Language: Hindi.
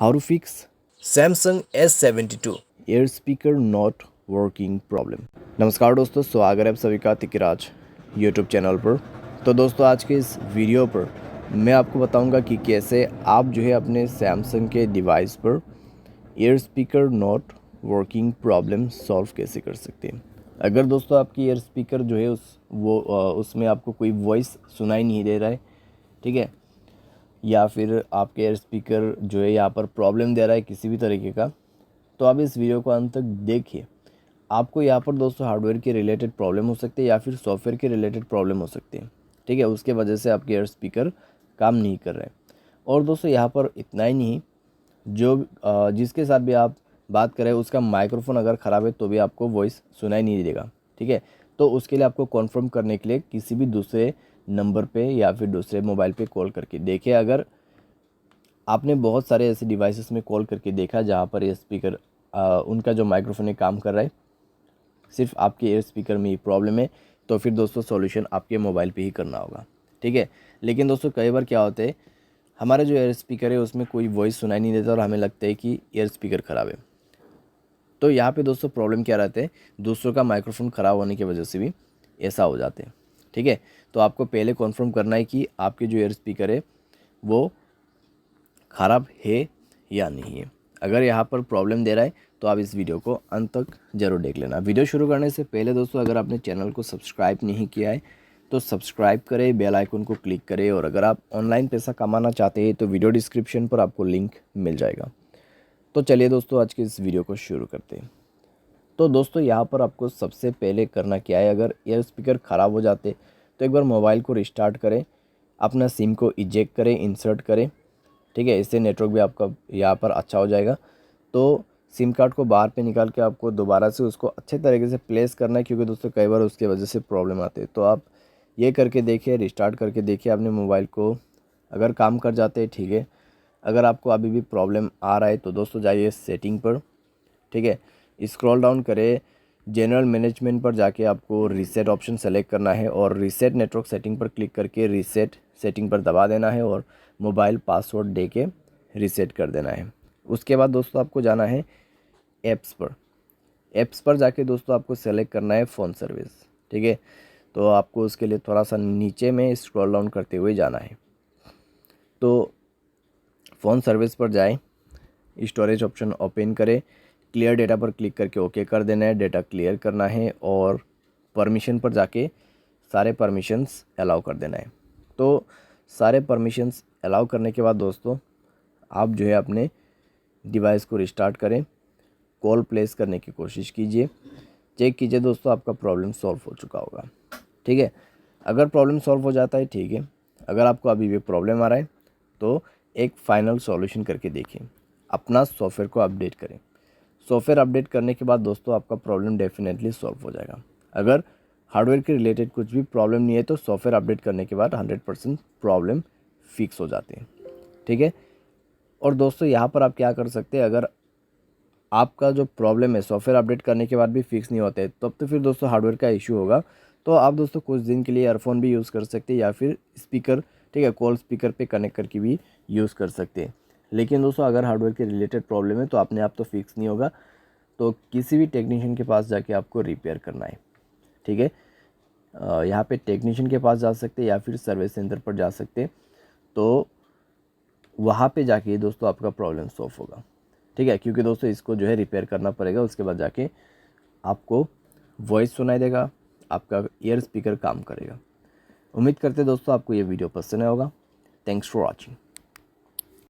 How to fix Samsung S72। Air speaker not working problem. नमस्कार दोस्तों, स्वागत है आप सभी का तिकराज यूट्यूब चैनल पर। तो दोस्तों, आज के इस वीडियो पर मैं आपको बताऊंगा कि कैसे आप जो है अपने सैमसंग के डिवाइस पर air speaker not working problem solve कैसे कर सकते हैं। अगर दोस्तों आपकी एयर स्पीकर जो है उसमें आपको कोई वॉइस सुनाई नहीं दे रहा है, ठीक है, या फिर आपके एयर स्पीकर जो है यहाँ पर प्रॉब्लम दे रहा है किसी भी तरीके का, तो आप इस वीडियो को अंत तक देखिए। आपको यहाँ पर दोस्तों हार्डवेयर के रिलेटेड प्रॉब्लम हो सकती है या फिर सॉफ्टवेयर के रिलेटेड प्रॉब्लम हो सकती है, ठीक है। उसके वजह से आपके एयर स्पीकर काम नहीं कर रहे हैं। और दोस्तों यहाँ पर इतना ही नहीं, जो जिसके साथ भी आप बात करें उसका माइक्रोफोन अगर ख़राब है तो भी आपको वॉइस सुनाई नहीं देगा, ठीक है। तो उसके लिए आपको कॉन्फर्म करने के लिए किसी भी दूसरे नंबर पे या फिर दूसरे मोबाइल पे कॉल करके देखिए। अगर आपने बहुत सारे ऐसे डिवाइसेस में कॉल करके देखा जहाँ पर ये स्पीकर उनका जो माइक्रोफोन है काम कर रहा है, सिर्फ आपके एयर स्पीकर में ही प्रॉब्लम है, तो फिर दोस्तों सॉल्यूशन आपके मोबाइल पे ही करना होगा, ठीक है। लेकिन दोस्तों कई बार क्या होता है, हमारा जो एयर स्पीकर है उसमें कोई वॉइस सुनाई नहीं देता और हमें लगता है कि एयर स्पीकर ख़राब है। तो यहाँ पे दोस्तों प्रॉब्लम क्या रहता है, दूसरों का माइक्रोफोन ख़राब होने की वजह से भी ऐसा हो जाते हैं, ठीक है। तो आपको पहले कन्फर्म करना है कि आपके जो एयर स्पीकर है वो ख़राब है या नहीं है। अगर यहाँ पर प्रॉब्लम दे रहा है तो आप इस वीडियो को अंत तक ज़रूर देख लेना। वीडियो शुरू करने से पहले दोस्तों, अगर आपने चैनल को सब्सक्राइब नहीं किया है तो सब्सक्राइब करें, बेल आइकन को क्लिक करें, और अगर आप ऑनलाइन पैसा कमाना चाहते हैं तो वीडियो डिस्क्रिप्शन पर आपको लिंक मिल जाएगा। तो चलिए दोस्तों, आज के इस वीडियो को शुरू करते हैं। तो दोस्तों यहाँ पर आपको सबसे पहले करना क्या है, अगर एयर स्पीकर ख़राब हो जाते तो एक बार मोबाइल को रिस्टार्ट करें, अपना सिम को इजेक्ट करें, इंसर्ट करें, ठीक है। इससे नेटवर्क भी आपका यहाँ पर अच्छा हो जाएगा। तो सिम कार्ड को बाहर पे निकाल के आपको दोबारा से उसको अच्छे तरीके से प्लेस करना है, क्योंकि दोस्तों कई बार उसकी वजह से प्रॉब्लम आती है। तो आप ये करके देखिए, रिस्टार्ट करके देखिए अपने मोबाइल को, अगर काम कर जाते हैं ठीक है। अगर आपको अभी भी प्रॉब्लम आ रहा है तो दोस्तों जाइए सेटिंग पर, ठीक है, स्क्रॉल डाउन करें, जनरल मैनेजमेंट पर जाके आपको रीसेट ऑप्शन सेलेक्ट करना है और रीसेट नेटवर्क सेटिंग पर क्लिक करके रीसेट सेटिंग पर दबा देना है और मोबाइल पासवर्ड दे के रीसेट कर देना है। उसके बाद दोस्तों आपको जाना है ऐप्स पर। ऐप्स पर जाके दोस्तों आपको सेलेक्ट करना है फ़ोन सर्विस, ठीक है। तो आपको उसके लिए थोड़ा सा नीचे में स्क्रॉल डाउन करते हुए जाना है। तो फ़ोन सर्विस पर जाएं, स्टोरेज ऑप्शन ओपन करें, क्लियर डेटा पर क्लिक करके ओके कर देना है, डेटा क्लियर करना है और परमिशन पर जाके सारे परमिशंस अलाउ कर देना है। तो सारे परमिशंस अलाउ करने के बाद दोस्तों आप जो है अपने डिवाइस को रिस्टार्ट करें, कॉल प्लेस करने की कोशिश कीजिए, चेक कीजिए दोस्तों आपका प्रॉब्लम सॉल्व हो चुका होगा, ठीक है। अगर प्रॉब्लम सॉल्व हो जाता है ठीक है, अगर आपको अभी भी प्रॉब्लम आ रहा है तो एक फाइनल सॉल्यूशन करके देखिए, अपना सॉफ्टवेयर को अपडेट करें। सॉफ्टवेयर अपडेट करने के बाद दोस्तों आपका प्रॉब्लम डेफिनेटली सॉल्व हो जाएगा। अगर हार्डवेयर के रिलेटेड कुछ भी प्रॉब्लम नहीं है तो सॉफ्टवेयर अपडेट करने के बाद 100% प्रॉब्लम फिक्स हो जाती है, ठीक है। और दोस्तों यहाँ पर आप क्या कर सकते हैं, अगर आपका जो प्रॉब्लम है सॉफ्टवेयर अपडेट करने के बाद भी फिक्स नहीं होता है तब तो फिर दोस्तों हार्डवेयर का इशू होगा। तो आप दोस्तों कुछ दिन के लिए ईयरफोन भी यूज़ कर सकते हैं या फिर स्पीकर, ठीक है, कॉल स्पीकर पे कनेक्ट करके भी यूज़ कर सकते हैं। लेकिन दोस्तों अगर हार्डवेयर के रिलेटेड प्रॉब्लम है तो अपने आप तो फिक्स नहीं होगा, तो किसी भी टेक्नीशियन के पास जाके आपको रिपेयर करना है, ठीक है। यहाँ पे टेक्नीशियन के पास जा सकते हैं या फिर सर्विस सेंटर पर जा सकते हैं। तो वहाँ पे जाके दोस्तों आपका प्रॉब्लम सॉल्व होगा, ठीक है, क्योंकि दोस्तों इसको जो है रिपेयर करना पड़ेगा। उसके बाद जाके आपको वॉइस सुनाई देगा, आपका ईयर स्पीकर काम करेगा। उम्मीद करते हैं दोस्तों आपको ये वीडियो पसंद आया होगा। Thanks for watching.